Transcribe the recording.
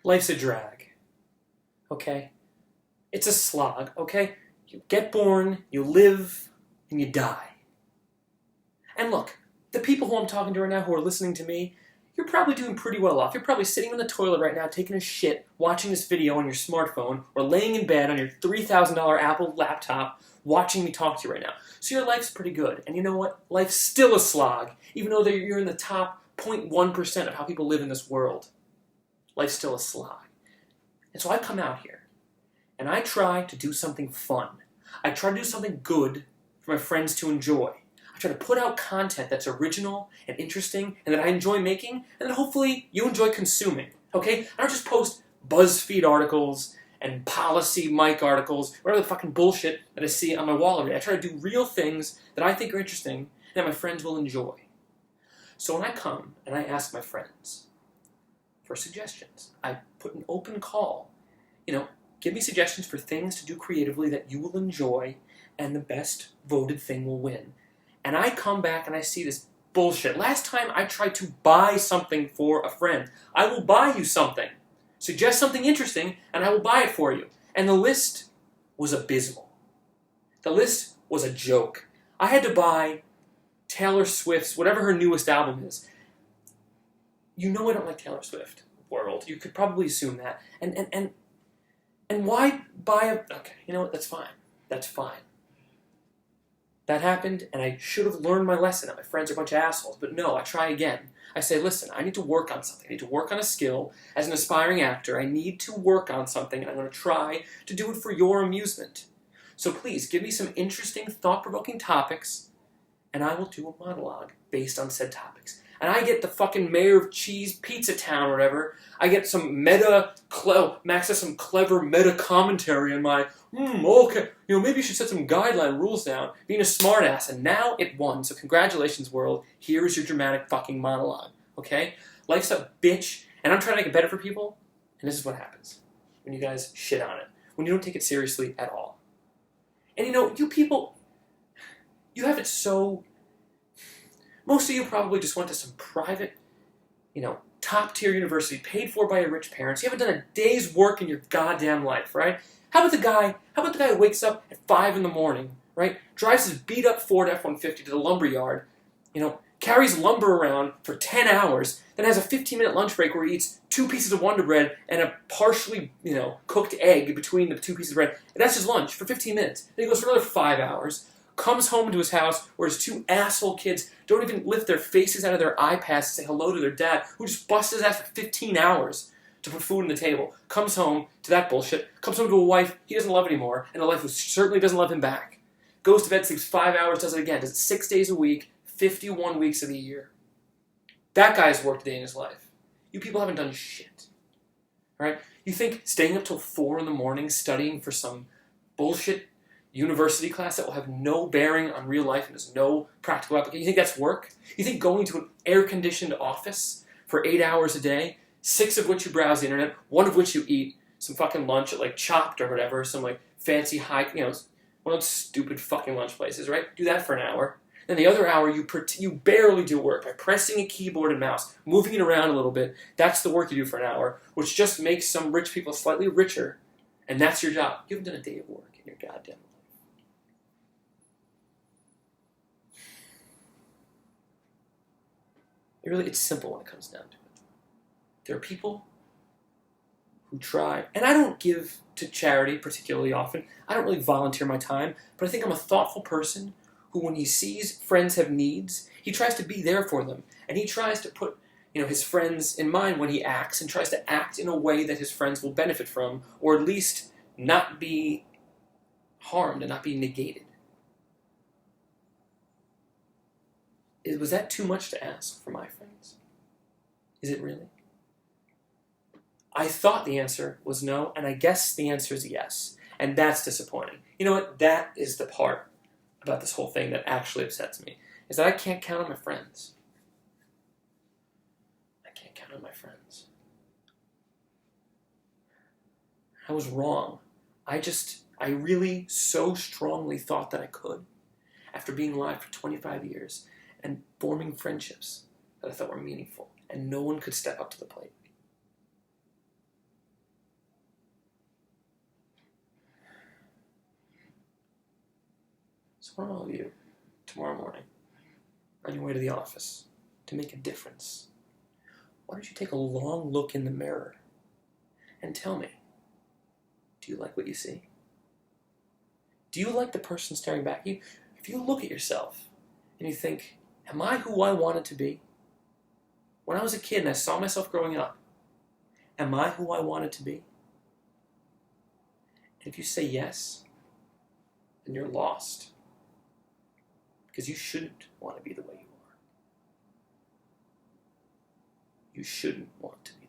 Life's a drag, okay? It's a slog, okay? You get born, you live, and you die. And look, the people who I'm talking to right now who are listening to me, you're probably doing pretty well off. You're probably sitting in the toilet right now, taking a shit, watching this video on your smartphone, or laying in bed on your $3,000 Apple laptop, watching me talk to you right now. So your life's pretty good. And you know what? Life's still a slog, even though you're in the top 0.1% of how people live in this world. Life's still a slog. And so I come out here, and I try to do something fun. I try to do something good for my friends to enjoy. I try to put out content that's original and interesting and that I enjoy making and that hopefully you enjoy consuming, okay? I don't just post BuzzFeed articles and Policy Mike articles, whatever the fucking bullshit that I see on my wall every day. I try to do real things that I think are interesting and that my friends will enjoy. So when I come and I ask my friends for suggestions, I put an open call. Give me suggestions for things to do creatively that you will enjoy and the best voted thing will win. And I come back and I see this bullshit. Last time I tried to buy something for a friend. I will buy you something. Suggest something interesting and I will buy it for you. And the list was abysmal. The list was a joke. I had to buy Taylor Swift's, whatever her newest album is. You know I don't like Taylor Swift, world. You could probably assume that. And why buy a... Okay, you know what? That's fine. That's fine. That happened, and I should have learned my lesson that my friends are a bunch of assholes. But no, I try again. I say, listen, I need to work on something. I need to work on a skill. As an aspiring actor, I need to work on something, and I'm going to try to do it for your amusement. So please, give me some interesting, thought-provoking topics, and I will do a monologue based on said topics. And I get the fucking mayor of Cheese Pizza Town or whatever. I get some Max has some clever meta commentary on my, okay, maybe you should set some guideline rules down, being a smartass. And now it won. So congratulations, world. Here is your dramatic fucking monologue. Okay? Life's a bitch, and I'm trying to make it better for people. And this is what happens when you guys shit on it. When you don't take it seriously at all. And you people, you have it so... Most of you probably just went to some private, top-tier university paid for by your rich parents. You haven't done a day's work in your goddamn life, right? How about the guy who wakes up at 5 in the morning, right? Drives his beat-up Ford F-150 to the lumber yard, carries lumber around for 10 hours, then has a 15-minute lunch break where he eats 2 pieces of Wonder Bread and a partially, cooked egg between the 2 pieces of bread. And that's his lunch for 15 minutes. Then he goes for another 5 hours. Comes home to his house where his 2 asshole kids don't even lift their faces out of their iPads to say hello to their dad, who just busts his ass for 15 hours to put food on the table. Comes home to that bullshit. Comes home to a wife he doesn't love anymore, and a wife who certainly doesn't love him back. Goes to bed, sleeps 5 hours, does it again. Does it 6 days a week, 51 weeks of the year. That guy's worked a day in his life. You people haven't done shit. Alright? You think staying up till 4 in the morning studying for some bullshit university class that will have no bearing on real life and has no practical application. You think that's work? You think going to an air-conditioned office for 8 hours a day, 6 of which you browse the internet, 1 of which you eat some fucking lunch at Chopped or whatever, some fancy high, one of those stupid fucking lunch places, right? Do that for an hour. Then the other hour you barely do work by pressing a keyboard and mouse, moving it around a little bit. That's the work you do for an hour, which just makes some rich people slightly richer, and that's your job. You haven't done a day of work in your goddamn life. It's simple when it comes down to it. There are people who try, and I don't give to charity particularly often. I don't really volunteer my time, but I think I'm a thoughtful person who, when he sees friends have needs, he tries to be there for them, and he tries to put his friends in mind when he acts, and tries to act in a way that his friends will benefit from, or at least not be harmed and not be negated. Was that too much to ask for my friends? Is it really? I thought the answer was no, and I guess the answer is yes. And that's disappointing. You know what? That is the part about this whole thing that actually upsets me, is that I can't count on my friends. I can't count on my friends. I was wrong. I really so strongly thought that I could, after being alive for 25 years, and forming friendships that I thought were meaningful, and no one could step up to the plate. for all of you tomorrow morning on your way to the office to make a difference, why don't you take a long look in the mirror and tell me, do you like what you see? Do you like the person staring back at you? If you look at yourself and you think, am I who I wanted to be? When I was a kid and I saw myself growing up, am I who I wanted to be? And if you say yes, then you're lost. Because you shouldn't want to be the way you are. You shouldn't want to be